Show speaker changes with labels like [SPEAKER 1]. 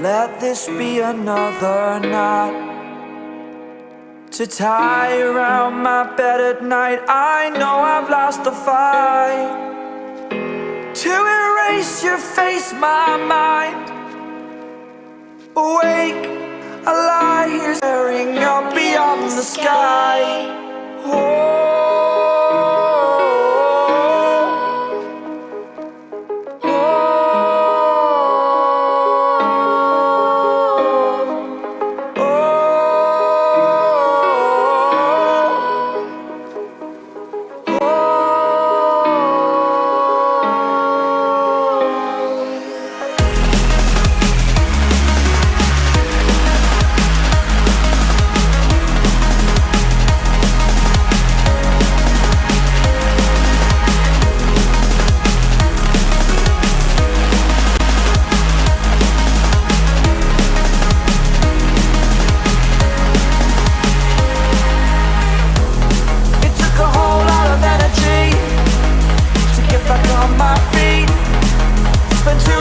[SPEAKER 1] Let this be another knot to tie around my bed at night. I know I've lost the fight to erase your face, my mind. Awake, I lie here staring up beyond the sky. Oh. Spend 2